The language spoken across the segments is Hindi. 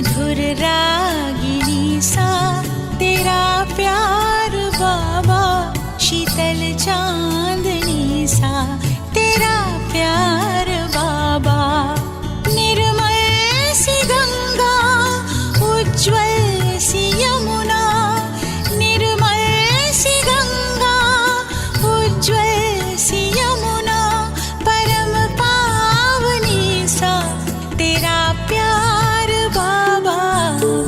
मधुर रागिनी सा तेरा प्यार बाबा, शीतल चांदनी सा तेरा प्यार बाबा, निर्मल सी गंगा उज्ज्वल सी यमुना, निर्मल सी गंगा उज्ज्वल सी यमुना, परम पावनी सा तेरा प्यार बाबा,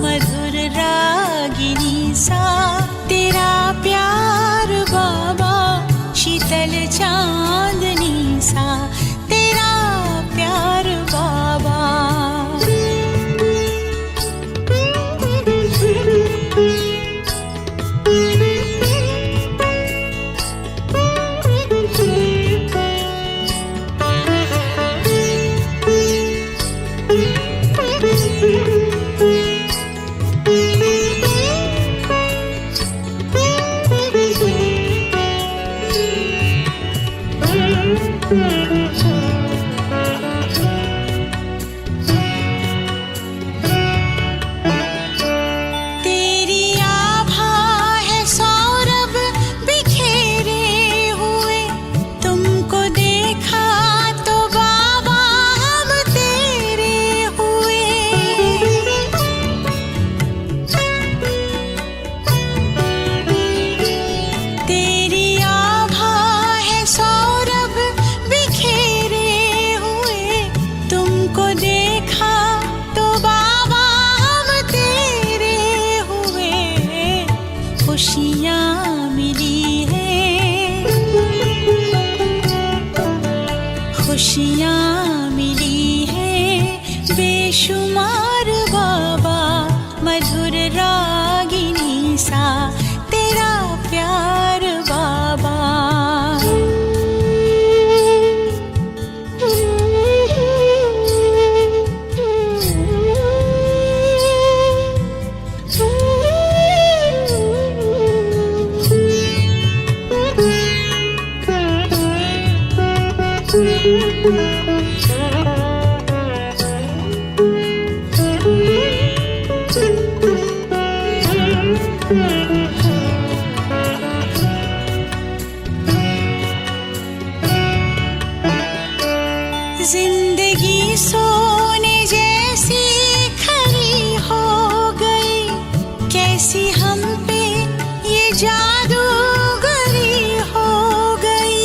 मधुर रागिनी सा तेरा प्यार बाबा, शीतल चांदनी सा तेरा प्यार बाबा। तेरी आभा है सौरभ बिखेरे हुए, तुमको देखा तो बाबा हम तेरे हुए। तेरी आभा है सौरभ बिखेरे हुए, तुमको देखा तो बाबा हम तेरे हुए। खुशियाँ मिली है, खुशियाँ मिली है बेशुमार बाबा, मधुर रागिनी सा तेरा प्यार बाबा। जिंदगी सोने जैसी खरी हो गई, कैसी हम पे ये जादूगरी हो गई।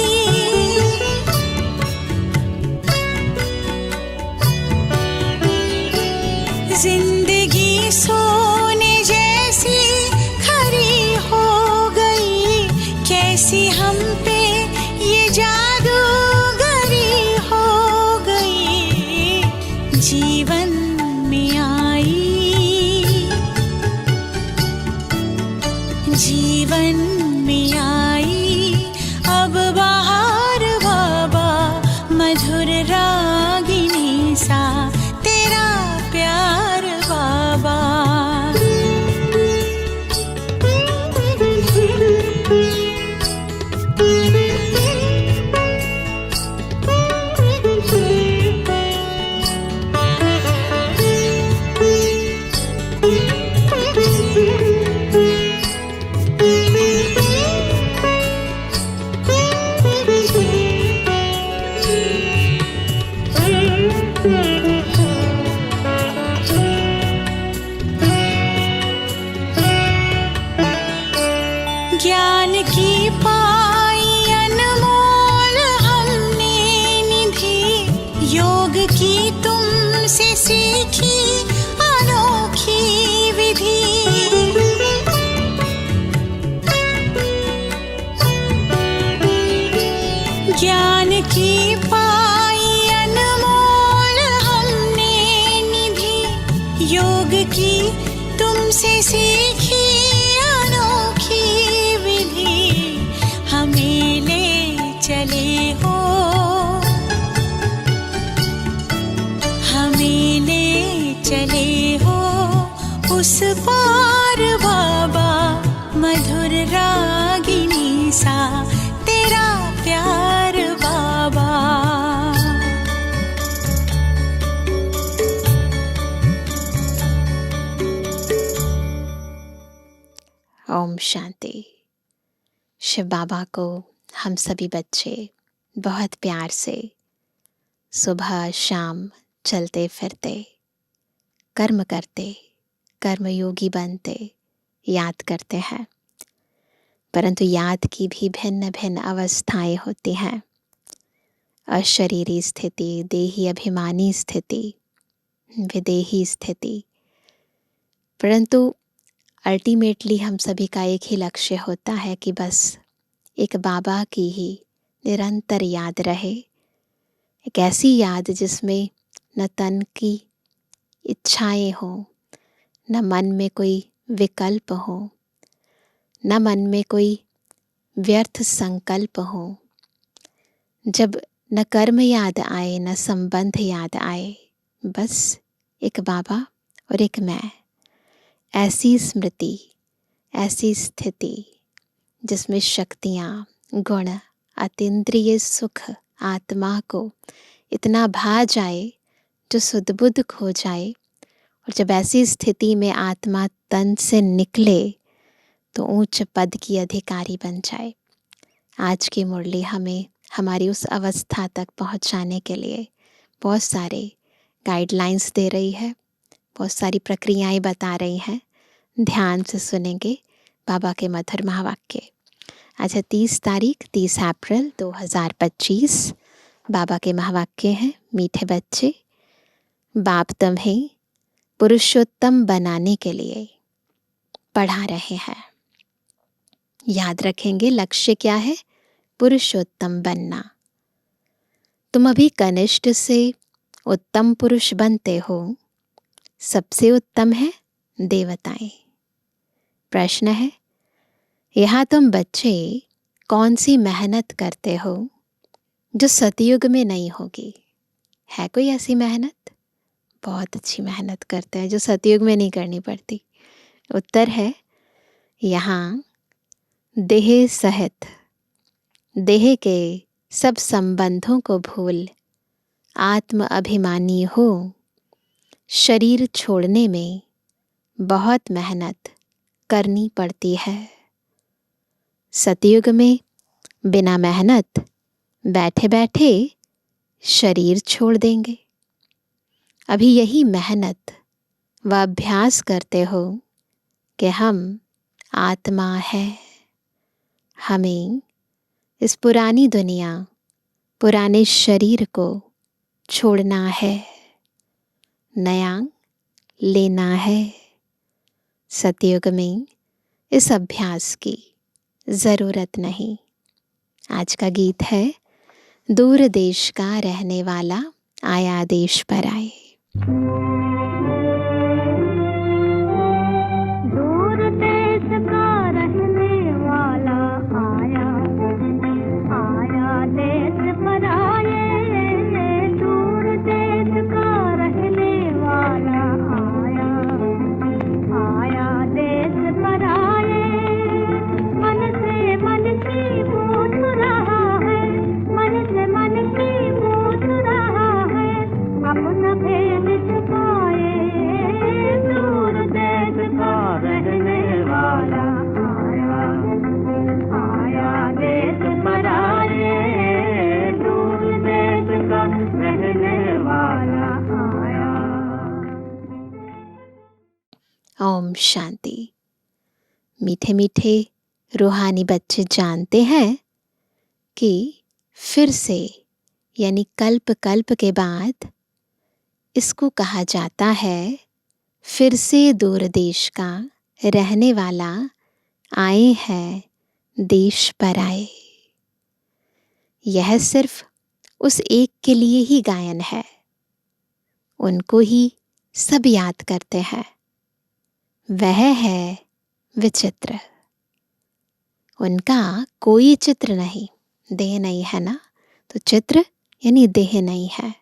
जिंदगी सोने जैसी खरी हो गई, कैसी हम पे ये जादूगरी हो गई। जीवन में आई, जीवन में आई अब बहार बाबा, मधुर रागिनी सा तेरा प्यार बाबा। ज्ञान की पाई अनमोल हमने निधि, योग की तुमसे सीखी अनोखी विधि। ज्ञान की पाई अनमोल हमने निधि, योग की तुमसे सीखी अनोखी विधि। हमें ले चले हो, हमें ले चले हो उस पार बाबा, मधुर रागिनी सा तेरा प्यार बाबा। ओम शांति। शिव बाबा को हम सभी बच्चे बहुत प्यार से सुबह शाम चलते फिरते, कर्म करते, कर्मयोगी बनते याद करते हैं। परंतु याद की भी भिन्न भिन्न अवस्थाएं होती हैं। अशरीरी स्थिति, देही अभिमानी स्थिति, विदेही स्थिति। परंतु अल्टीमेटली हम सभी का एक ही लक्ष्य होता है कि बस एक बाबा की ही निरंतर याद रहे। एक ऐसी याद जिसमें न तन की इच्छाएं हों, न मन में कोई विकल्प हो, न मन में कोई व्यर्थ संकल्प हो। जब न कर्म याद आए, न संबंध याद आए, बस एक बाबा और एक मैं। ऐसी स्मृति, ऐसी स्थिति जिसमें शक्तियाँ, गुण, अतीन्द्रिय सुख आत्मा को इतना भा जाए जो सुध बुध खो जाए। और जब ऐसी स्थिति में आत्मा तन से निकले तो ऊंच पद की अधिकारी बन जाए। आज की मुरली हमें हमारी उस अवस्था तक पहुंचाने के लिए बहुत सारे गाइडलाइंस दे रही है, बहुत सारी प्रक्रियाएं बता रही हैं। ध्यान से सुनेंगे बाबा के मधुर महावाक्य। आज है 30 तारीख 30 अप्रैल 2025। बाबा के महावाक्य हैं, मीठे बच्चे, बाप तुम्हें पुरुषोत्तम बनाने के लिए पढ़ा रहे हैं। याद रखेंगे लक्ष्य क्या है? पुरुषोत्तम बनना। तुम अभी कनिष्ठ से उत्तम पुरुष बनते हो। सबसे उत्तम है देवताएं। प्रश्न है, यहाँ तुम बच्चे कौन सी मेहनत करते हो जो सतयुग में नहीं होगी? है कोई ऐसी मेहनत? बहुत अच्छी मेहनत करते हैं जो सतयुग में नहीं करनी पड़ती। उत्तर है, यहाँ देह सहित देह के सब संबंधों को भूल आत्म अभिमानी हो। शरीर छोड़ने में बहुत मेहनत करनी पड़ती है। सतयुग में बिना मेहनत बैठे बैठे शरीर छोड़ देंगे। अभी यही मेहनत व अभ्यास करते हो कि हम आत्मा है। हमें इस पुरानी दुनिया, पुराने शरीर को छोड़ना है, नया लेना है। सतयुग में इस अभ्यास की ज़रूरत नहीं। आज का गीत है, दूर देश का रहने वाला आया देश पर आए। दूर देश का रहने वाला आया, आया देश पर आए। दूर देश का रहने वाला आया, आया देश पर आए। मन से मन की पूछ रहा है, मन से मन की पूछ रहा है, अपना भेद छुपाए। दूर देश का रहने वाला आया, आया देश पर आए। दूर देश का रहने वाला आया। ओम शांति। मीठे मीठे रूहानी बच्चे जानते हैं कि फिर से यानी कल्प कल्प के बाद इसको कहा जाता है फिर से दूर देश का रहने वाला आए हैं देश पर आए। यह सिर्फ उस एक के लिए ही गायन है। उनको ही सब याद करते हैं। वह है विचित्र। उनका कोई चित्र नहीं, देह नहीं है ना, तो चित्र यानी देह नहीं है।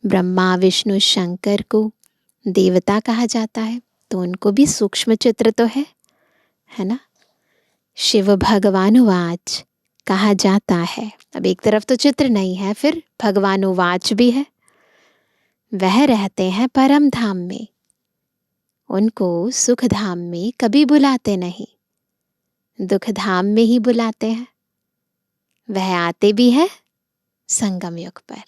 ब्रह्मा विष्णु शंकर को देवता कहा जाता है, तो उनको भी सूक्ष्म चित्र तो है ना। शिव भगवानुवाच कहा जाता है। अब एक तरफ तो चित्र नहीं है, फिर भगवानुवाच भी है। वह रहते हैं परम धाम में। उनको सुख धाम में कभी बुलाते नहीं। दुख धाम में ही बुलाते हैं। वह आते भी हैं संगम युग पर,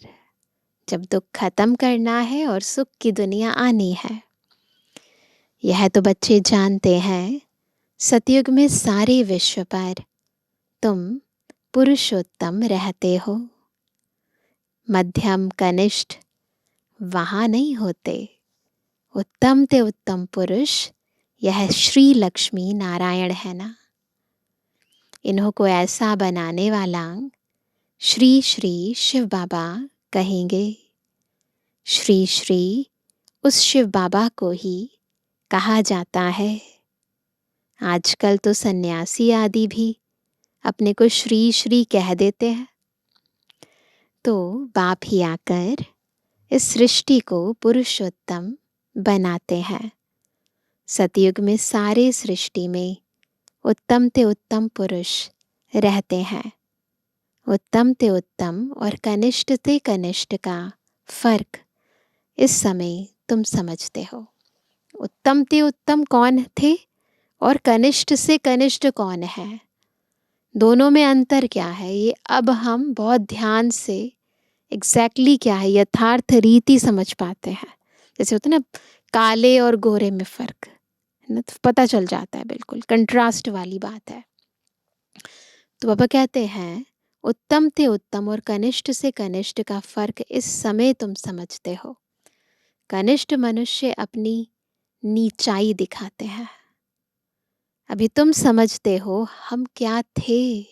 जब दुख खत्म करना है और सुख की दुनिया आनी है। यह तो बच्चे जानते हैं, सतयुग में सारे विश्व पर तुम पुरुषोत्तम रहते हो। मध्यम कनिष्ठ वहाँ नहीं होते। उत्तम ते उत्तम पुरुष यह श्री लक्ष्मी नारायण है ना। इन्हों को ऐसा बनाने वाला श्री श्री शिव बाबा कहेंगे। श्री श्री उस शिव बाबा को ही कहा जाता है। आजकल तो सन्यासी आदि भी अपने को श्री श्री कह देते हैं। तो बाप ही आकर इस सृष्टि को पुरुषोत्तम बनाते हैं। सतयुग में सारे सृष्टि में उत्तम ते उत्तम पुरुष रहते हैं। उत्तम ते उत्तम और कनिष्ठ ते कनिष्ठ का फर्क इस समय तुम समझते हो। उत्तम ते उत्तम कौन थे और कनिष्ठ से कनिष्ठ कौन है, दोनों में अंतर क्या है, ये अब हम बहुत ध्यान से एग्जैक्टली क्या है, यथार्थ रीति समझ पाते हैं। जैसे होता है ना काले और गोरे में फर्क है ना, तो पता चल जाता है, बिल्कुल कंट्रास्ट वाली बात है। तो बाबा कहते हैं उत्तम ते उत्तम और कनिष्ठ से कनिष्ठ का फर्क इस समय तुम समझते हो। कनिष्ठ मनुष्य अपनी नीचाई दिखाते हैं। अभी तुम समझते हो हम क्या थे,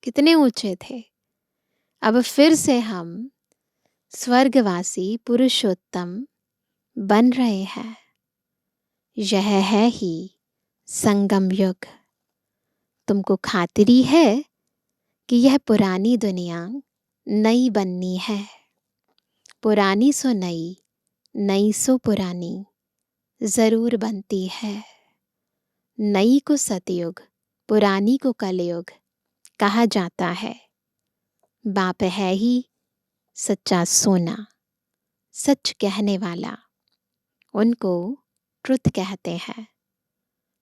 कितने ऊंचे थे। अब फिर से हम स्वर्गवासी पुरुषोत्तम बन रहे हैं। यह है ही संगम युग। तुमको खातिरी है कि यह पुरानी दुनिया नई बननी है। पुरानी सो नई, नई सो पुरानी जरूर बनती है। नई को सतयुग, पुरानी को कलयुग कहा जाता है। बाप है ही सच्चा सोना, सच कहने वाला। उनको ट्रुथ कहते हैं।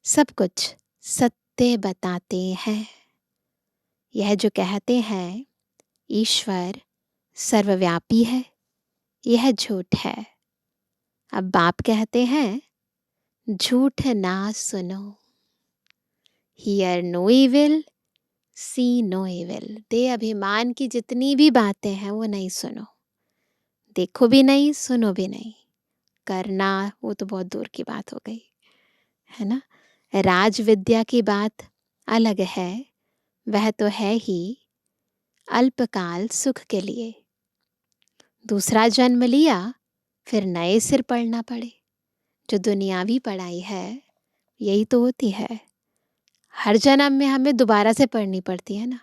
सब कुछ सत्य बताते हैं। यह जो कहते हैं ईश्वर सर्वव्यापी है, यह झूठ है। अब बाप कहते हैं झूठ ना सुनो। Hear no evil, see no evil. दे अभिमान की जितनी भी बातें हैं वो नहीं सुनो। देखो भी नहीं, सुनो भी नहीं। करना वो तो बहुत दूर की बात हो गई है ना। राज विद्या की बात अलग है, वह तो है ही अल्पकाल सुख के लिए। दूसरा जन्म लिया फिर नए सिर पढ़ना पड़े। जो दुनियावी पढ़ाई है यही तो होती है। हर जन्म में हमें दोबारा से पढ़नी पड़ती है ना,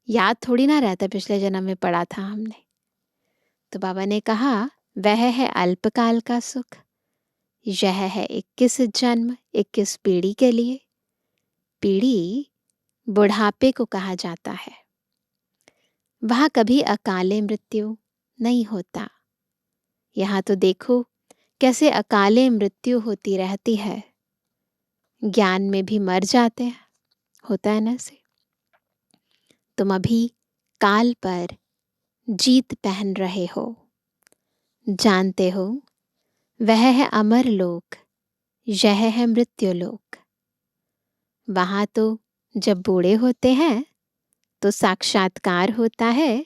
याद थोड़ी ना रहता पिछले जन्म में पढ़ा था हमने। तो बाबा ने कहा वह है अल्पकाल का सुख। यह है 21 जन्म, 21 पीढ़ी के लिए। पीढ़ी बुढ़ापे को कहा जाता है। वहाँ कभी अकाले मृत्यु नहीं होता। यहाँ तो देखो कैसे अकाले मृत्यु होती रहती है। ज्ञान में भी मर जाते हैं, होता है ना से। तुम अभी काल पर जीत पहन रहे हो। जानते हो वह है अमर लोक, यह है मृत्यु लोक। वहाँ तो जब बूढ़े होते हैं तो साक्षात्कार होता है,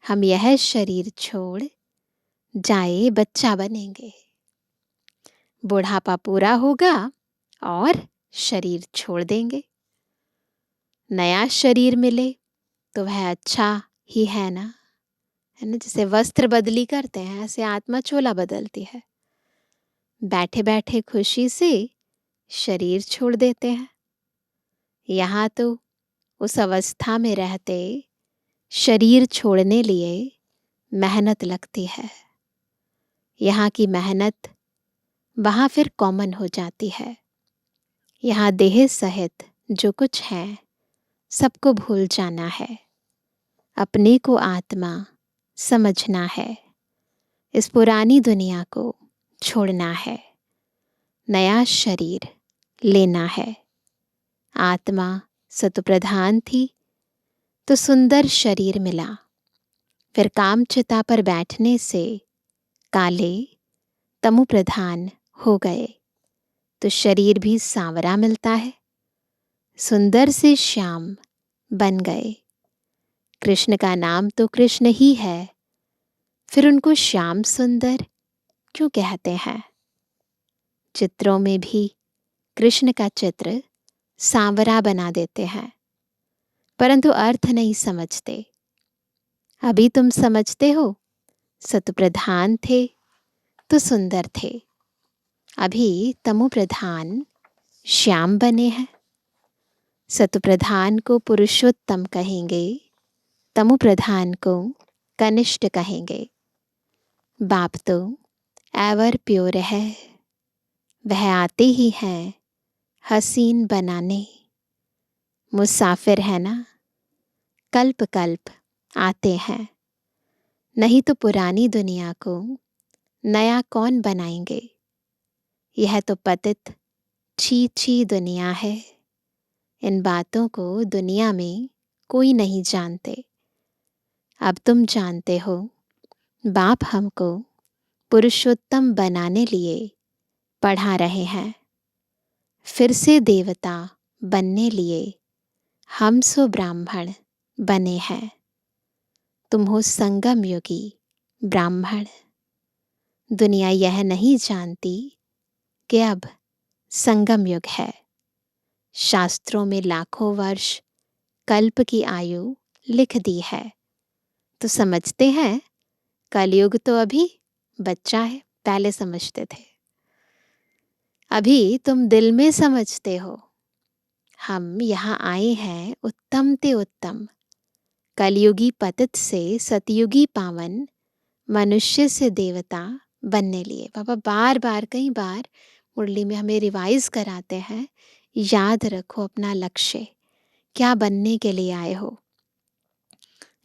हम यह शरीर छोड़ जाए बच्चा बनेंगे। बुढ़ापा पूरा होगा और शरीर छोड़ देंगे। नया शरीर मिले तो वह अच्छा ही है ना, है ना। जैसे वस्त्र बदली करते हैं ऐसे आत्मा चोला बदलती है। बैठे बैठे खुशी से शरीर छोड़ देते हैं। यहाँ तो उस अवस्था में रहते शरीर छोड़ने लिए मेहनत लगती है। यहाँ की मेहनत वहाँ फिर कॉमन हो जाती है। यहाँ देह सहित जो कुछ है सबको भूल जाना है। अपने को आत्मा समझना है। इस पुरानी दुनिया को छोड़ना है। नया शरीर लेना है। आत्मा सतुप्रधान थी तो सुंदर शरीर मिला, फिर कामचिता पर बैठने से काले तमु प्रधान हो गए तो शरीर भी सांवरा मिलता है, सुंदर से श्याम बन गए। कृष्ण का नाम तो कृष्ण ही है, फिर उनको श्याम सुंदर क्यों कहते हैं? चित्रों में भी कृष्ण का चित्र सांवरा बना देते हैं, परंतु अर्थ नहीं समझते। अभी तुम समझते हो, सतुप्रधान थे तो सुंदर थे, अभी तमु प्रधान श्याम बने हैं। सतुप्रधान को पुरुषोत्तम कहेंगे, तमु प्रधान को कनिष्ठ कहेंगे। बाप तो एवर प्योर है, वह आते ही हैं हसीन बनाने। मुसाफिर है ना, कल्प कल्प आते हैं, नहीं तो पुरानी दुनिया को नया कौन बनाएंगे। यह तो पतित छी छी दुनिया है, इन बातों को दुनिया में कोई नहीं जानते। अब तुम जानते हो, बाप हमको पुरुषोत्तम बनाने लिए पढ़ा रहे हैं, फिर से देवता बनने लिए हम सो ब्राह्मण बने हैं। तुम हो संगम योगी ब्राह्मण। दुनिया यह नहीं जानती कि अब संगम युग है। शास्त्रों में लाखों वर्ष कल्प की आयु लिख दी है, तो समझते हैं कलयुग तो अभी बच्चा है, पहले समझते थे। अभी तुम दिल में समझते हो, हम यहाँ आए हैं उत्तम ते उत्तम, कलयुगी पतित से सतयुगी पावन, मनुष्य से देवता बनने लिए। बाबा बार बार कई बार मुरली में हमें रिवाइज कराते हैं, याद रखो अपना लक्ष्य, क्या बनने के लिए आए हो।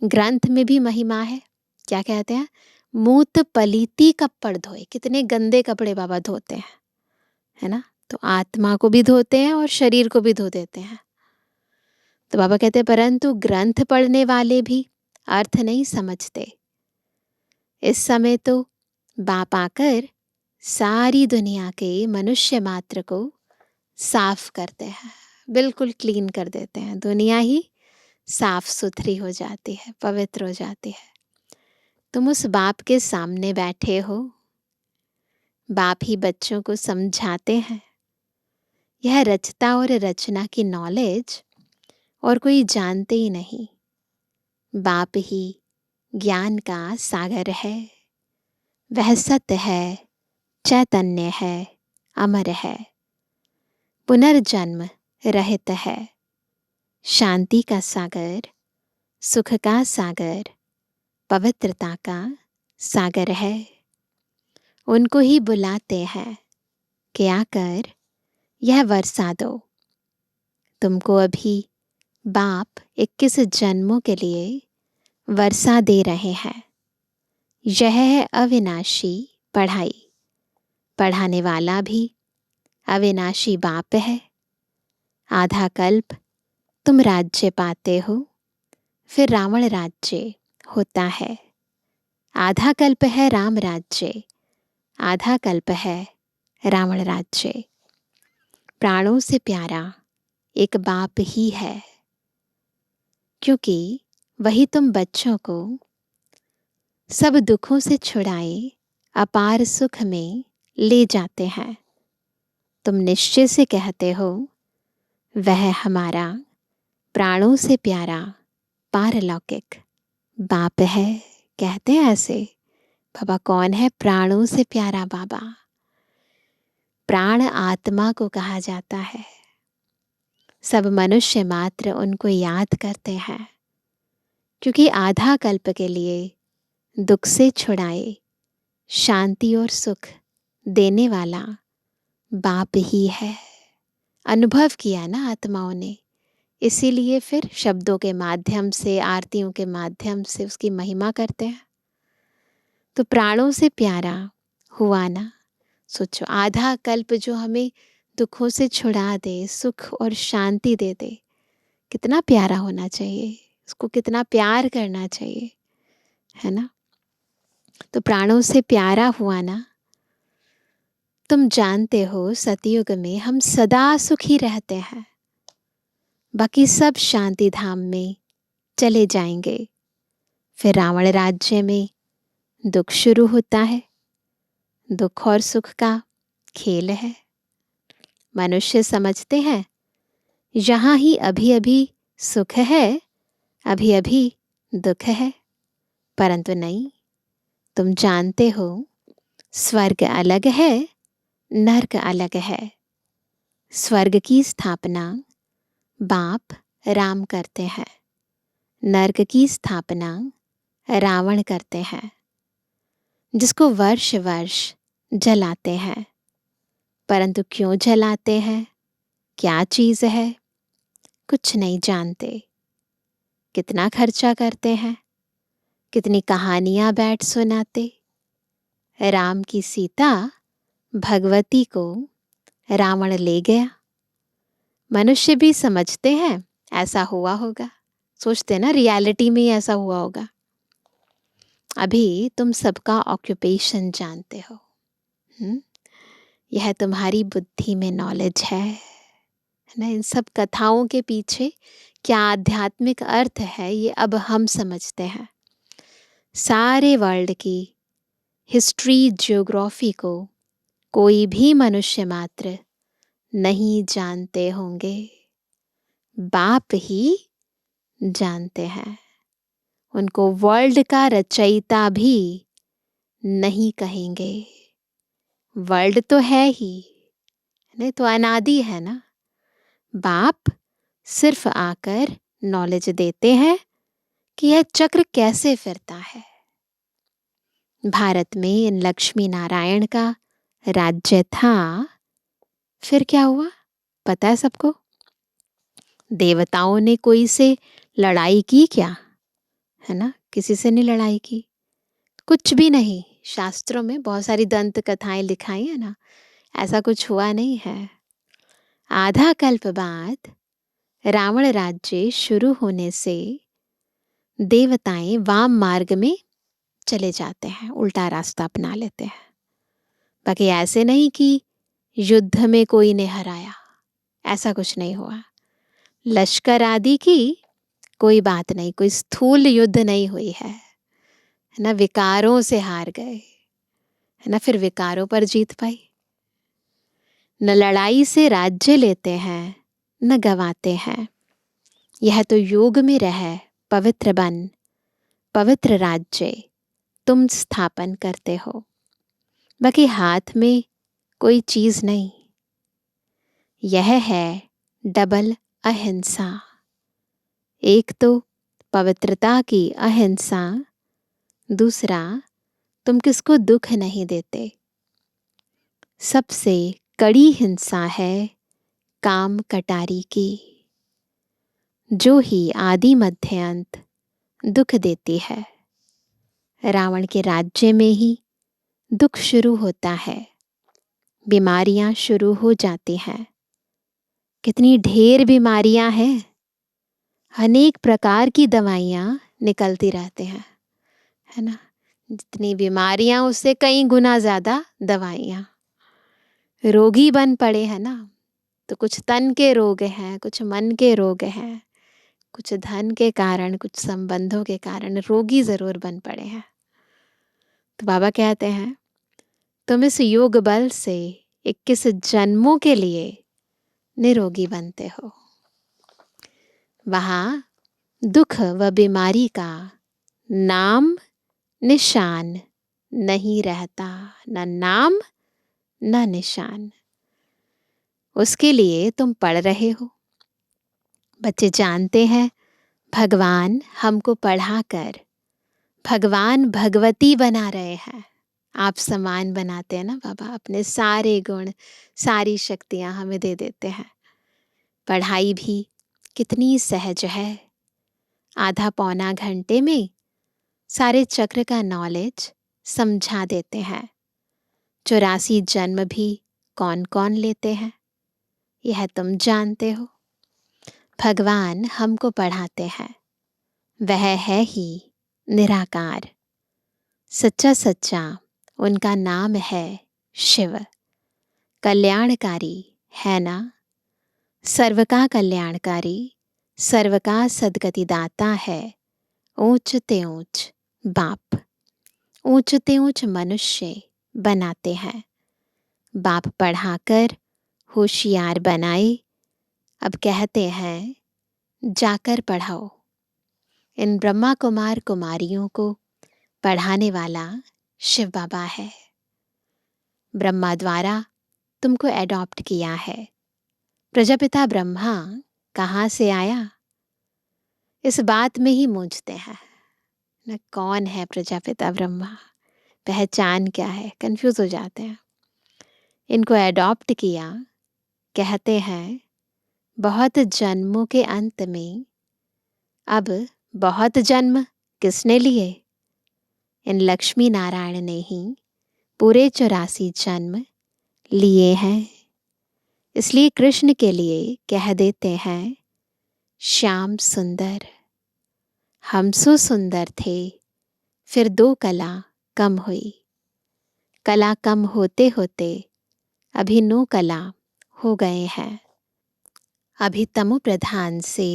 ग्रंथ में भी महिमा है, क्या कहते हैं, मूत पलीती कपड़ धोए। कितने गंदे कपड़े बाबा धोते हैं, है ना। तो आत्मा को भी धोते हैं और शरीर को भी धो देते हैं। तो बाबा कहते हैं परंतु ग्रंथ पढ़ने वाले भी अर्थ नहीं समझते। इस समय तो बाप आकर सारी दुनिया के मनुष्य मात्र को साफ करते हैं, बिल्कुल क्लीन कर देते हैं। दुनिया ही साफ सुथरी हो जाती है, पवित्र हो जाती है। तुम उस बाप के सामने बैठे हो, बाप ही बच्चों को समझाते हैं। यह रचता और रचना की नॉलेज और कोई जानते ही नहीं। बाप ही ज्ञान का सागर है, वह सत्य है, चैतन्य है, अमर है, पुनर्जन्म रहित है, शांति का सागर, सुख का सागर, पवित्रता का सागर है। उनको ही बुलाते हैं कि आकर यह वर्षा दो। तुमको अभी बाप 21 जन्मों के लिए वर्षा दे रहे हैं। यह है अविनाशी पढ़ाई, पढ़ाने वाला भी अविनाशी बाप है। आधा कल्प तुम राज्य पाते हो, फिर रावण राज्य होता है। आधा कल्प है राम राज्य, आधा कल्प है रावण राज्य। प्राणों से प्यारा एक बाप ही है, क्योंकि वही तुम बच्चों को सब दुखों से छुड़ाए अपार सुख में ले जाते हैं। तुम निश्चय से कहते हो वह हमारा प्राणों से प्यारा पारलौकिक बाप है। कहते हैं ऐसे। बाबा कौन है प्राणों से प्यारा बाबा? प्राण आत्मा को कहा जाता है। सब मनुष्य मात्र उनको याद करते हैं, क्योंकि आधा कल्प के लिए दुख से छुड़ाए शांति और सुख देने वाला बाप ही है। अनुभव किया ना आत्माओं ने, इसीलिए फिर शब्दों के माध्यम से, आरतियों के माध्यम से उसकी महिमा करते हैं। तो प्राणों से प्यारा हुआ ना। सोचो, आधा कल्प जो हमें दुखों से छुड़ा दे, सुख और शांति दे दे, कितना प्यारा होना चाहिए, उसको कितना प्यार करना चाहिए, है ना। तो प्राणों से प्यारा हुआ ना। तुम जानते हो सतयुग में हम सदा सुखी रहते हैं, बाकी सब शांति धाम में चले जाएंगे। फिर रावण राज्य में दुख शुरू होता है। दुख और सुख का खेल है। मनुष्य समझते हैं यहाँ ही अभी अभी सुख है, अभी अभी दुख है, परंतु नहीं। तुम जानते हो स्वर्ग अलग है, नर्क अलग है। स्वर्ग की स्थापना बाप राम करते हैं, नर्क की स्थापना रावण करते हैं, जिसको वर्ष वर्ष जलाते हैं। परंतु क्यों जलाते हैं, क्या चीज है, कुछ नहीं जानते। कितना खर्चा करते हैं, कितनी कहानियां बैठ सुनाते। राम की सीता भगवती को रावण ले गया। मनुष्य भी समझते हैं ऐसा हुआ होगा, सोचते ना रियलिटी में ही ऐसा हुआ होगा। अभी तुम सबका ऑक्यूपेशन जानते हो। यह तुम्हारी बुद्धि में नॉलेज है ना। इन सब कथाओं के पीछे क्या आध्यात्मिक अर्थ है ये अब हम समझते हैं। सारे वर्ल्ड की हिस्ट्री ज्योग्राफी को कोई भी मनुष्य मात्र नहीं जानते होंगे, बाप ही जानते हैं। उनको वर्ल्ड का रचयिता भी नहीं कहेंगे। वर्ल्ड तो है ही, नहीं तो अनादि है ना। बाप सिर्फ आकर नॉलेज देते हैं कि यह चक्र कैसे फिरता है। भारत में इन लक्ष्मी नारायण का राज्य था। फिर क्या हुआ पता है सबको। देवताओं ने कोई से लड़ाई की क्या, है ना, किसी से नहीं लड़ाई की, कुछ भी नहीं। शास्त्रों में बहुत सारी दंत कथाएं लिखाई है ना, ऐसा कुछ हुआ नहीं है। आधा कल्प बाद रावण राज्य शुरू होने से देवताएं वाम मार्ग में चले जाते हैं, उल्टा रास्ता अपना लेते हैं। बाकी ऐसे नहीं कि युद्ध में कोई ने हराया, ऐसा कुछ नहीं हुआ। लश्कर आदि की कोई बात नहीं, कोई स्थूल युद्ध नहीं हुई है ना। विकारों से हार गए, है ना, फिर विकारों पर जीत पाई। न लड़ाई से राज्य लेते हैं न गवाते हैं। यह तो योग में रह पवित्र बन, पवित्र राज्य तुम स्थापन करते हो। बाकी हाथ में कोई चीज नहीं। यह है डबल अहिंसा। एक तो पवित्रता की अहिंसा, दूसरा तुम किसको दुख नहीं देते। सबसे कड़ी हिंसा है काम कटारी की, जो ही आदि मध्य अंत दुख देती है। रावण के राज्य में ही दुख शुरू होता है, बीमारियां शुरू हो जाती हैं। कितनी ढेर बीमारियां हैं, अनेक प्रकार की दवाइयां निकलती रहती हैं, है ना। जितनी बीमारियां उससे कई गुना ज्यादा दवाइयां। रोगी बन पड़े हैं ना, तो कुछ तन के रोग हैं, कुछ मन के रोग हैं, कुछ धन के कारण, कुछ संबंधों के कारण रोगी जरूर बन पड़े हैं। तो बाबा कहते हैं तुम इस योग बल से 21 जन्मों के लिए निरोगी बनते हो। वहां दुख व बीमारी का नाम निशान नहीं रहता, न नाम न निशान। उसके लिए तुम पढ़ रहे हो। बच्चे जानते हैं भगवान हमको पढ़ाकर भगवान भगवती बना रहे हैं। आप समान बनाते हैं ना बाबा, अपने सारे गुण सारी शक्तियां हमें दे देते हैं। पढ़ाई भी कितनी सहज है। आधा पौना घंटे में सारे चक्र का नॉलेज समझा देते हैं। 84 जन्म भी कौन कौन लेते हैं, यह तुम जानते हो। भगवान हमको पढ़ाते हैं, वह है ही निराकार। सच्चा सच्चा उनका नाम है शिव। कल्याणकारी है ना, सर्व का कल्याणकारी, सर्व का सद्गति दाता है। ऊंच ते ऊंच बाप, ऊंच ते ऊंच मनुष्य बनाते हैं। बाप पढ़ाकर होशियार बनाए, अब कहते हैं जाकर पढ़ाओ। इन ब्रह्मा कुमार कुमारियों को पढ़ाने वाला शिव बाबा है। ब्रह्मा द्वारा तुमको एडॉप्ट किया है। प्रजापिता ब्रह्मा कहाँ से आया, इस बात में ही मूंझते हैं न। कौन है प्रजापिता ब्रह्मा, पहचान क्या है, कंफ्यूज हो जाते हैं। इनको एडॉप्ट किया, कहते हैं बहुत जन्मों के अंत में। अब बहुत जन्म किसने लिए, इन लक्ष्मी नारायण ने ही पूरे 84 जन्म लिए हैं। इसलिए कृष्ण के लिए कह देते हैं श्याम सुंदर। हम सो सुंदर थे, फिर 2 कला कम हुई। कला कम होते होते अभी 9 कला हो गए हैं। अभी तमो प्रधान से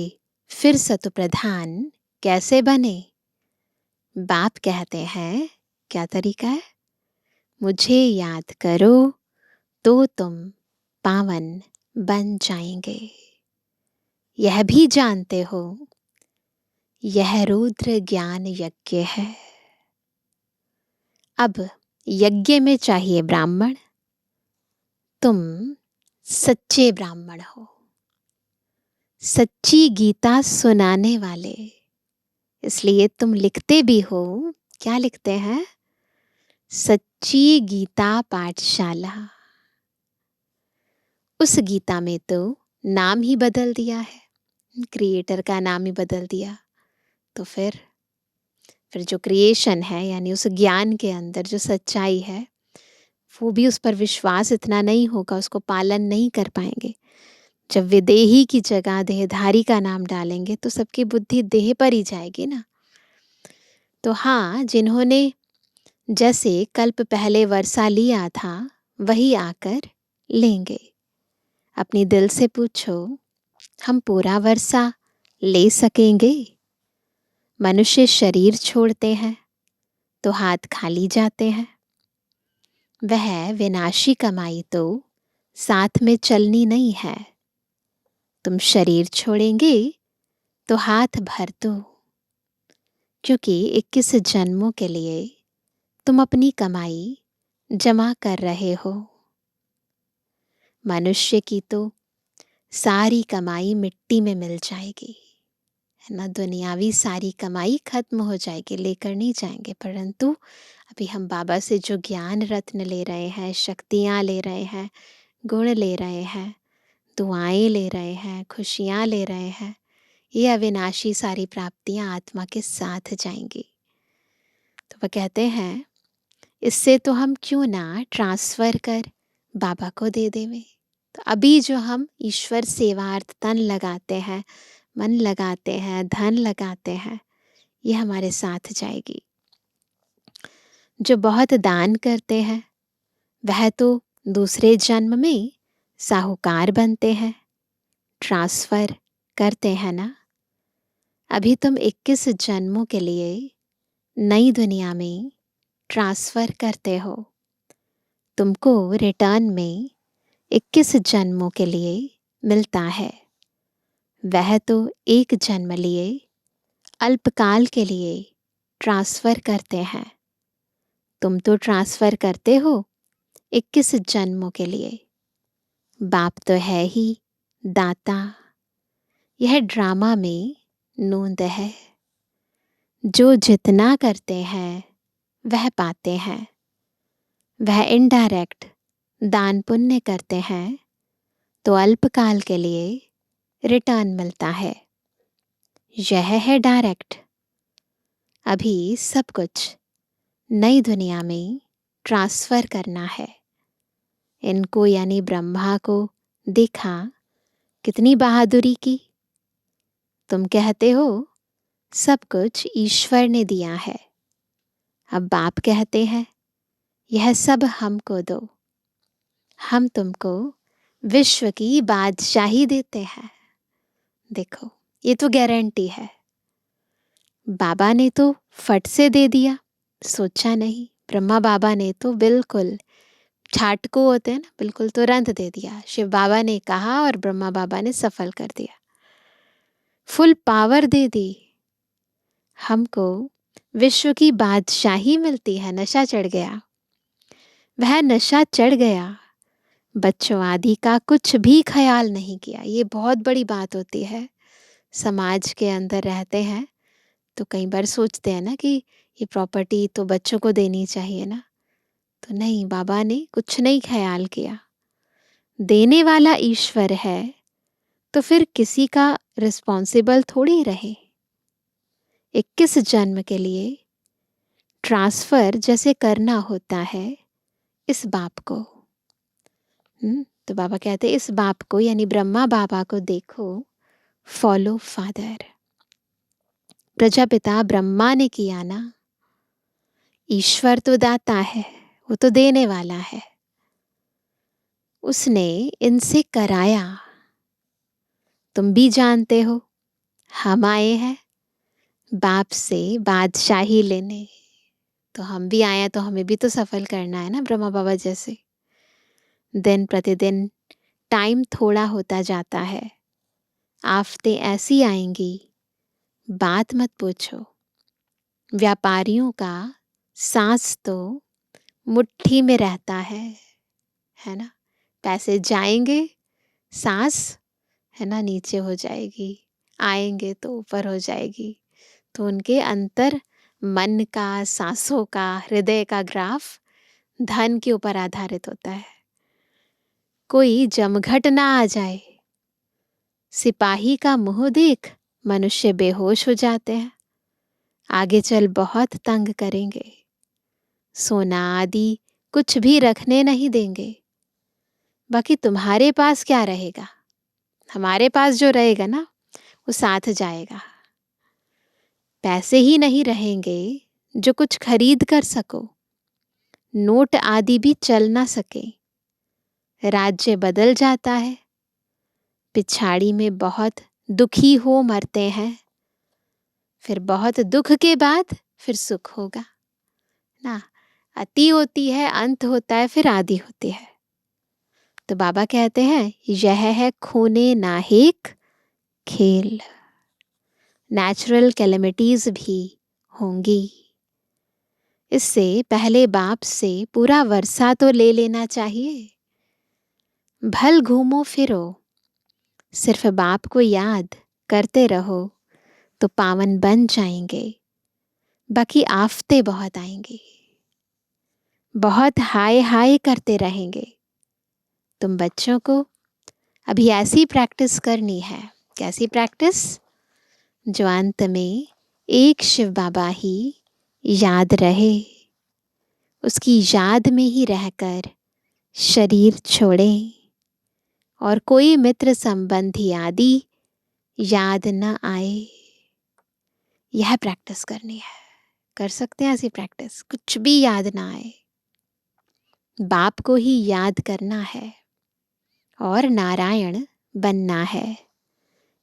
फिर सतो प्रधान कैसे बने। बाप कहते हैं क्या तरीका है, मुझे याद करो तो तुम पावन बन जाएंगे। यह भी जानते हो यह रुद्र ज्ञान यज्ञ है। अब यज्ञ में चाहिए ब्राह्मण, तुम सच्चे ब्राह्मण हो, सच्ची गीता सुनाने वाले। इसलिए तुम लिखते भी हो, क्या लिखते हैं, सच्ची गीता पाठशाला। उस गीता में तो नाम ही बदल दिया है, क्रिएटर का नाम ही बदल दिया। तो फिर जो क्रिएशन है, यानी उस ज्ञान के अंदर जो सच्चाई है, वो भी उस पर विश्वास इतना नहीं होगा, उसको पालन नहीं कर पाएंगे। जब विदेही की जगह देहधारी का नाम डालेंगे तो सबकी बुद्धि देह पर ही जाएगी ना। तो हाँ, जिन्होंने जैसे कल्प पहले वर्षा लिया था वही आकर लेंगे। अपनी दिल से पूछो, हम पूरा वर्षा ले सकेंगे। मनुष्य शरीर छोड़ते हैं तो हाथ खाली जाते हैं। वह विनाशी कमाई तो साथ में चलनी नहीं है। तुम शरीर छोड़ेंगे तो हाथ भर दो, क्योंकि 21 जन्मों के लिए तुम अपनी कमाई जमा कर रहे हो। मनुष्य की तो सारी कमाई मिट्टी में मिल जाएगी, है ना। दुनियावी सारी कमाई खत्म हो जाएगी, लेकर नहीं जाएंगे। परंतु अभी हम बाबा से जो ज्ञान रत्न ले रहे हैं, शक्तियाँ ले रहे हैं, गुण ले रहे हैं, दुआएं ले रहे हैं, खुशियाँ ले रहे हैं, ये अविनाशी सारी प्राप्तियाँ आत्मा के साथ जाएंगी। तो वह कहते हैं इससे तो हम क्यों ना ट्रांसफ़र कर बाबा को दे देवें। तो अभी जो हम ईश्वर सेवार्थ तन लगाते हैं, मन लगाते हैं, धन लगाते हैं, ये हमारे साथ जाएगी। जो बहुत दान करते हैं वह तो दूसरे जन्म में साहूकार बनते हैं, ट्रांसफ़र करते हैं ना। अभी तुम 21 जन्मों के लिए नई दुनिया में ट्रांसफ़र करते हो। तुमको रिटर्न में 21 जन्मों के लिए मिलता है। वह तो एक जन्म लिए अल्पकाल के लिए ट्रांसफ़र करते हैं। तुम तो ट्रांसफ़र करते हो 21 जन्मों के लिए। बाप तो है ही दाता। यह ड्रामा में नोंद है। जो जितना करते हैं वह पाते हैं। वह इनडायरेक्ट दान पुण्य करते हैं तो अल्पकाल के लिए रिटर्न मिलता है। यह है डायरेक्ट। अभी सब कुछ नई दुनिया में ट्रांसफ़र करना है। इनको यानी ब्रह्मा को देखा कितनी बहादुरी की। तुम कहते हो सब कुछ ईश्वर ने दिया है, अब बाप कहते हैं यह सब हमको दो, हम तुमको विश्व की बादशाही देते हैं। देखो, ये तो गारंटी है। बाबा ने तो फट से दे दिया, सोचा नहीं। ब्रह्मा बाबा ने तो बिल्कुल छाटको होते हैं ना, बिल्कुल तुरंत दे दिया। शिव बाबा ने कहा और ब्रह्मा बाबा ने सफल कर दिया, फुल पावर दे दी। हमको विश्व की बादशाही मिलती है। नशा चढ़ गया, वह नशा चढ़ गया। बच्चों आदि का कुछ भी ख्याल नहीं किया। ये बहुत बड़ी बात होती है। समाज के अंदर रहते हैं तो कई बार सोचते हैं ना कि ये प्रॉपर्टी तो बच्चों को देनी चाहिए ना, तो नहीं, बाबा ने कुछ नहीं ख्याल किया। देने वाला ईश्वर है तो फिर किसी का रिस्पॉन्सिबल थोड़ी रहे। 21 जन्म के लिए ट्रांसफर जैसे करना होता है इस बाप को। तो बाबा कहते इस बाप को, यानी ब्रह्मा बाबा को देखो, फॉलो फादर। प्रजापिता ब्रह्मा ने किया ना। ईश्वर तो दाता है, वो तो देने वाला है। उसने इनसे कराया। तुम भी जानते हो, हम आए हैं बाप से बादशाही लेने, तो हम भी आए हैं तो हमें भी तो सफल करना है ना, ब्रह्मा बाबा जैसे। दिन प्रतिदिन टाइम थोड़ा होता जाता है, आफतें ऐसी आएंगी, बात मत पूछो। व्यापारियों का सांस तो मुट्ठी में रहता है ना। पैसे जाएंगे, सांस है ना नीचे हो जाएगी, आएंगे तो ऊपर हो जाएगी। तो उनके अंतर मन का, सांसों का, हृदय का ग्राफ धन के ऊपर आधारित होता है। कोई जमघट ना आ जाए, सिपाही का मुंह देख मनुष्य बेहोश हो जाते हैं, आगे चल बहुत तंग करेंगे, सोना आदि कुछ भी रखने नहीं देंगे। बाकी तुम्हारे पास क्या रहेगा? हमारे पास जो रहेगा ना वो साथ जाएगा। पैसे ही नहीं रहेंगे जो कुछ खरीद कर सको, नोट आदि भी चल ना सके। राज्य बदल जाता है, पिछाड़ी में बहुत दुखी हो मरते हैं, फिर बहुत दुख के बाद फिर सुख होगा ना। अति होती है, अंत होता है, फिर आदि होती है। तो बाबा कहते हैं यह है खूने नाहेक खेल। नेचुरल कैलेमिटीज भी होंगी, इससे पहले बाप से पूरा वर्षा तो ले लेना चाहिए। भल घूमो फिरो, सिर्फ बाप को याद करते रहो तो पावन बन जाएंगे। बाकी आफतें बहुत आएंगी, बहुत हाय हाय करते रहेंगे। तुम बच्चों को अभी ऐसी प्रैक्टिस करनी है। कैसी प्रैक्टिस? जो अंत में एक शिव बाबा ही याद रहे, उसकी याद में ही रहकर शरीर छोड़ें और कोई मित्र संबंधी आदि याद न आए। यह प्रैक्टिस करनी है। कर सकते हैं ऐसी प्रैक्टिस, कुछ भी याद ना आए, बाप को ही याद करना है और नारायण बनना है।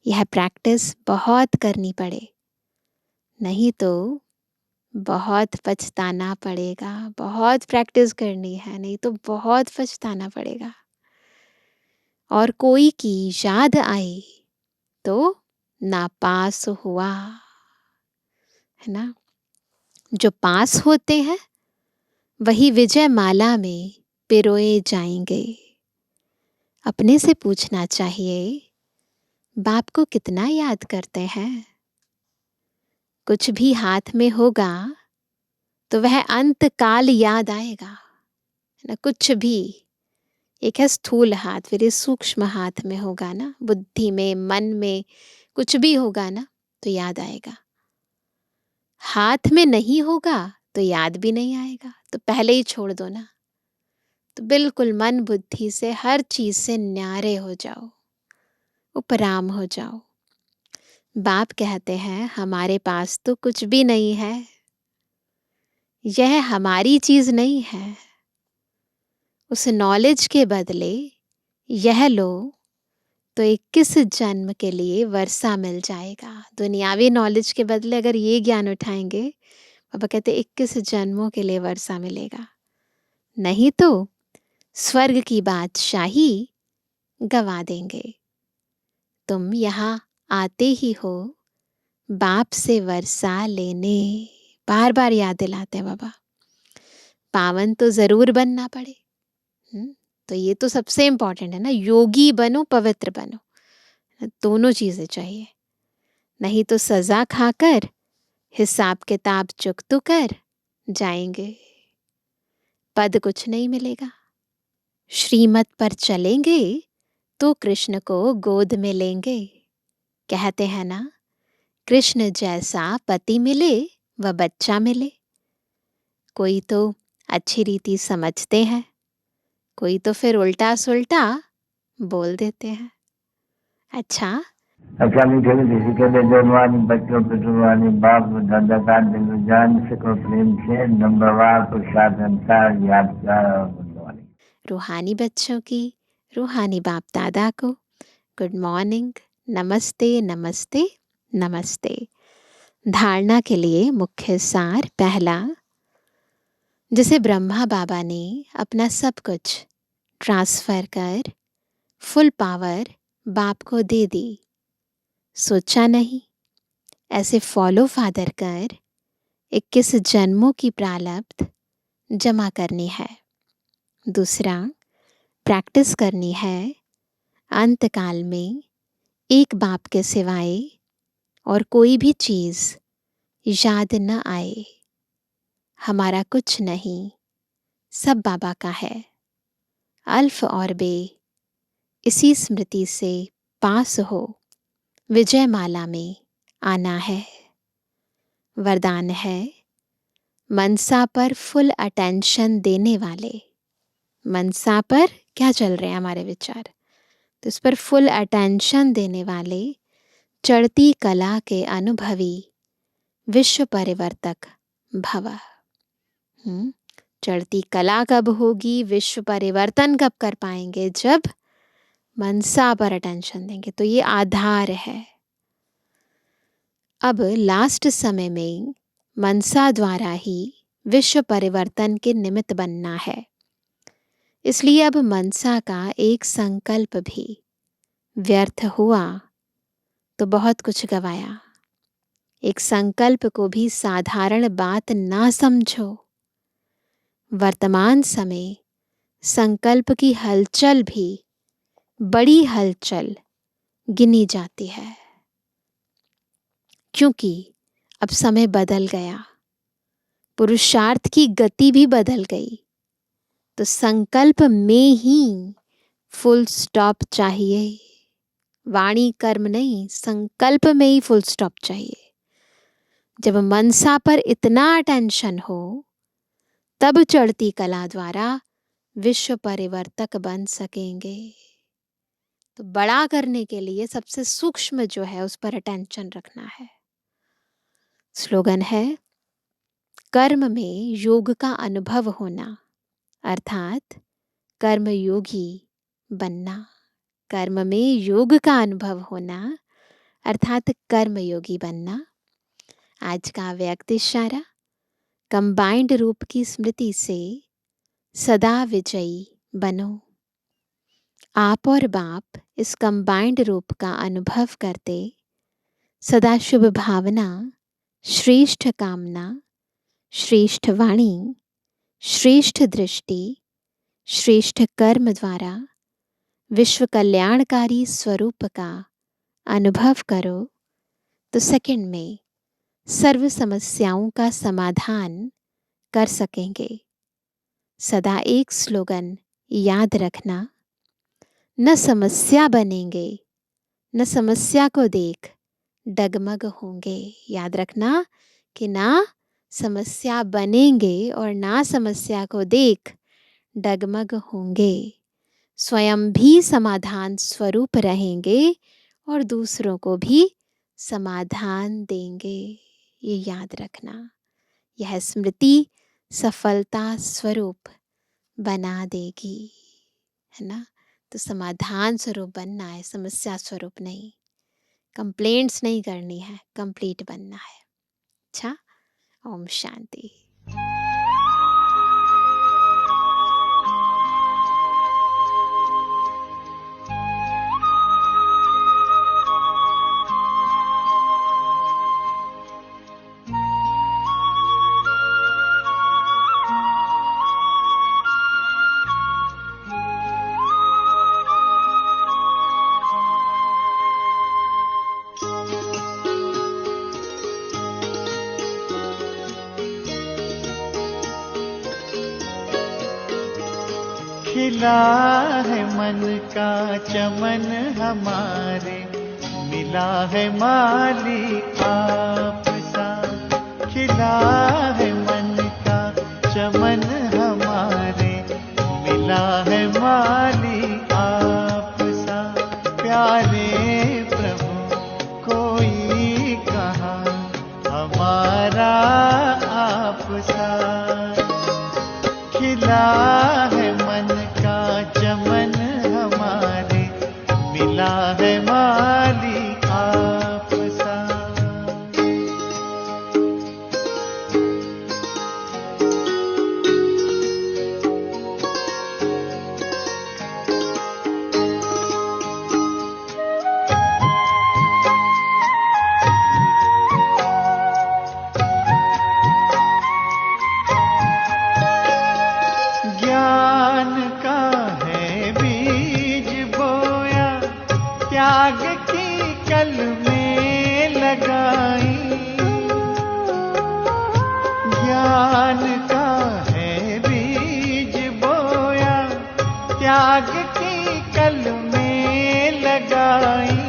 यह प्रैक्टिस बहुत करनी पड़े, नहीं तो बहुत पछताना पड़ेगा। बहुत प्रैक्टिस करनी है, नहीं तो बहुत पछताना पड़ेगा। और कोई की याद आए तो नापास हुआ, है ना। जो पास होते हैं वही विजय माला में पिरोए जाएंगे। अपने से पूछना चाहिए, बाप को कितना याद करते हैं? कुछ भी हाथ में होगा तो वह अंत काल याद आएगा, है ना। कुछ भी, एक है स्थूल हाथ, फिर ये सूक्ष्म हाथ में होगा ना, बुद्धि में, मन में कुछ भी होगा ना तो याद आएगा। हाथ में नहीं होगा तो याद भी नहीं आएगा, तो पहले ही छोड़ दो ना। तो बिल्कुल मन बुद्धि से हर चीज से न्यारे हो जाओ, उपराम हो जाओ। बाप कहते हैं हमारे पास तो कुछ भी नहीं है, यह हमारी चीज नहीं है। उस नॉलेज के बदले यह लो तो 21 जन्म के लिए वर्षा मिल जाएगा। दुनियावी नॉलेज के बदले अगर ये ज्ञान उठाएंगे, बाबा कहते 21 जन्मों के लिए वर्षा मिलेगा। नहीं तो स्वर्ग की बादशाही गवा देंगे। तुम यहाँ आते ही हो बाप से वर्षा लेने। बार बार याद दिलाते हैं बाबा, पावन तो जरूर बनना पड़े। तो ये तो सबसे इम्पोर्टेंट है ना, योगी बनो पवित्र बनो, दोनों चीजें चाहिए। नहीं तो सजा खाकर हिसाब किताब चुकतू कर जाएंगे, पद कुछ नहीं मिलेगा। श्रीमत पर चलेंगे तो कृष्ण को गोद में लेंगे। कहते हैं ना, कृष्ण जैसा पति मिले व बच्चा मिले। कोई तो अच्छी रीति समझते हैं, कोई तो फिर उल्टा सुल्टा बोल देते हैं। अच्छा मीठे मीठे के जवानी बच्चों पे जुबानी बाप दादा का दिल जान सको प्रेम से नंबरवार पुरुषार्थ संसार याद कर। रूहानी बच्चों की रूहानी बाप दादा को गुड मॉर्निंग, नमस्ते नमस्ते नमस्ते। धारणा के लिए मुख्य सार पहला, जैसे ब्रह्मा बाबा ने अपना सब कुछ ट्रांसफर कर फुल पावर बाप को दे दी, सोचा नहीं, ऐसे फॉलो फादर कर 21 जन्मों की प्रारब्ध जमा करनी है। दूसरा, प्रैक्टिस करनी है अंतकाल में एक बाप के सिवाय और कोई भी चीज याद न आए। हमारा कुछ नहीं, सब बाबा का है। अल्फ और बे इसी स्मृति से पास हो विजय माला में आना है। वरदान है मनसा पर फुल अटेंशन देने वाले। मनसा पर क्या चल रहे हैं हमारे विचार, तो इस पर फुल अटेंशन देने वाले चढ़ती कला के अनुभवी विश्व परिवर्तक भव। चढ़ती कला कब होगी, विश्व परिवर्तन कब कर पाएंगे, जब मनसा पर अटेंशन देंगे। तो ये आधार है। अब लास्ट समय में मनसा द्वारा ही विश्व परिवर्तन के निमित्त बनना है। इसलिए अब मनसा का एक संकल्प भी व्यर्थ हुआ तो बहुत कुछ गवाया। एक संकल्प को भी साधारण बात ना समझो। वर्तमान समय संकल्प की हलचल भी बड़ी हलचल गिनी जाती है, क्योंकि अब समय बदल गया, पुरुषार्थ की गति भी बदल गई। तो संकल्प में ही फुल स्टॉप चाहिए। वाणी कर्म नहीं, संकल्प में ही फुल स्टॉप चाहिए। जब मनसा पर इतना अटेंशन हो, तब चढ़ती कला द्वारा विश्व परिवर्तक बन सकेंगे। तो बड़ा करने के लिए सबसे सूक्ष्म जो है उस पर अटेंशन रखना है। स्लोगन है कर्म में योग का अनुभव होना, अर्थात कर्म योगी बनना। कर्म में योग का अनुभव होना अर्थात कर्म योगी बनना। आज का व्यक्त इशारा, कंबाइंड रूप की स्मृति से सदा विजयी बनो। आप और बाप इस कंबाइंड रूप का अनुभव करते सदा शुभ भावना, श्रेष्ठ कामना, श्रेष्ठ वाणी, श्रेष्ठ दृष्टि, श्रेष्ठ कर्म द्वारा विश्व कल्याणकारी स्वरूप का अनुभव करो तो सेकंड में सर्व समस्याओं का समाधान कर सकेंगे। सदा एक स्लोगन याद रखना, न समस्या बनेंगे, न समस्या को देख डगमग होंगे। याद रखना कि ना समस्या बनेंगे और ना समस्या को देख डगमग होंगे। स्वयं भी समाधान स्वरूप रहेंगे और दूसरों को भी समाधान देंगे। ये याद रखना। यह स्मृति सफलता स्वरूप बना देगी, है ना। तो समाधान स्वरूप बनना है, समस्या स्वरूप नहीं। कंप्लेंट्स नहीं करनी है, कंप्लीट बनना है। अच्छा, ओम शांति। खिला है मन का चमन हमारे, मिला है माली आप सा। खिला है मन का चमन हमारे, मिला है माली आप सा। प्यारे प्रभु कोई कहाँ हमारा आप सा। खिला है मन का चमन हमारे, मिला है माली आप सा। ज्ञान का है बीज बोया, त्याग की कल में लगाई। ज्ञान का है बीज बोया, त्याग की कल में लगाई।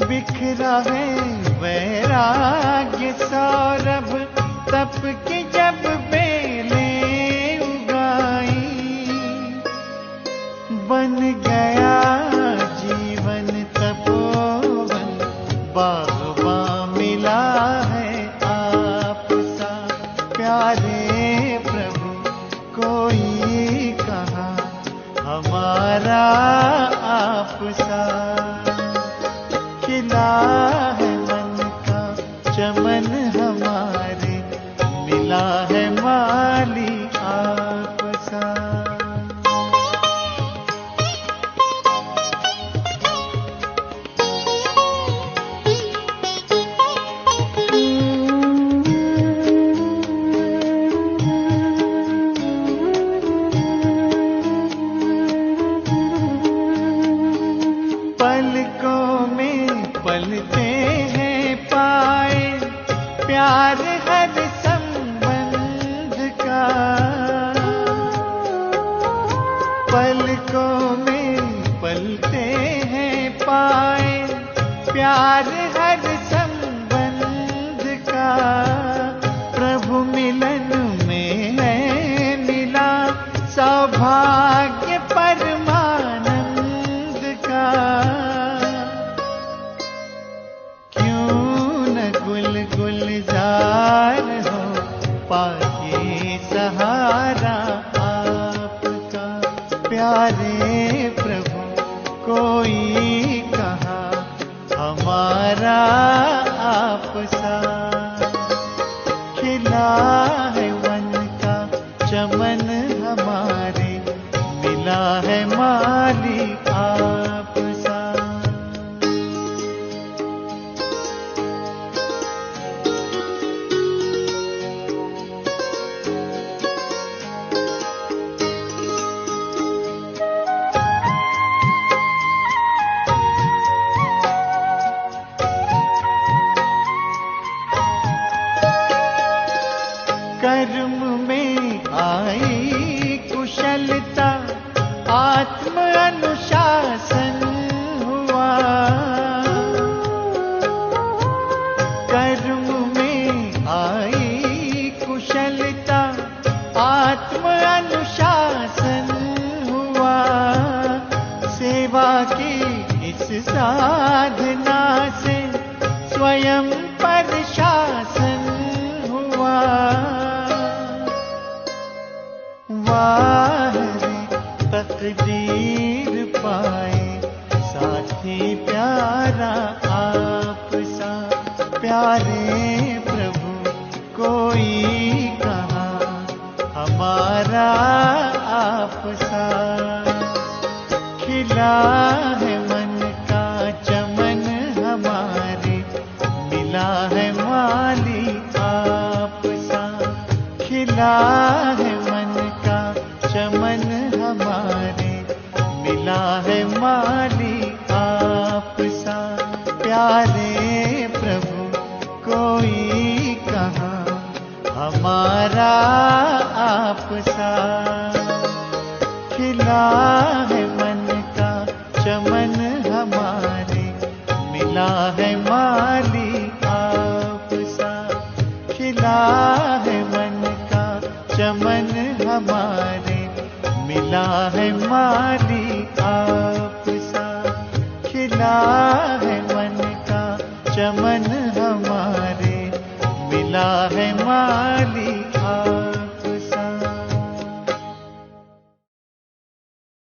बिखरा है वैराग्य सौरभ, तप की जब बेलें उगाई। बन गया जीवन तपोवन, बागबां मिला है आप सा। प्यारे प्रभु कोई कहाँ हमारा आप सा। खिला है मन का चमन हमारे, मिला है माली आप सा। पलकों में पलते हैं पाए, प्यार हर संबंध का। पलकों में पलते हैं पाए, प्यार हर संबंध का। प्रभु मिलन में है मिला सौभाग्य परमानंद का। क्यों न गुल गुलजार हो पाके सहारा आपका। प्यारे प्रभु कोई कहाँ हमारा आप सा। खिला है मन का चमन हमारे, मिला है माली आप सा। कर्म में आई कुशलता, आत्म अनुशासन हुआ। कर्म में आई कुशलता, आत्म अनुशासन हुआ। सेवा की इस साधना से स्वयं पर शासन हुआ। वाह रे तकदीर पाए साथी प्यारा आप सा, प्यारे प्रभु कोई कहाँ हमारा आप सा। खिला है मन का चमन हमारे, मिला है माली आप सा। खिला है मन का चमन हमारे, मिला है माली आप सा। प्यारे प्रभु कोई कहाँ हमारा आप सा। खिला है मन का चमन हमारे, मिला है माली आप सा। खिला है मन का चमन हमारे, मिला है माली आप सा। खिला है मन का चमन हमारे, मिला है माली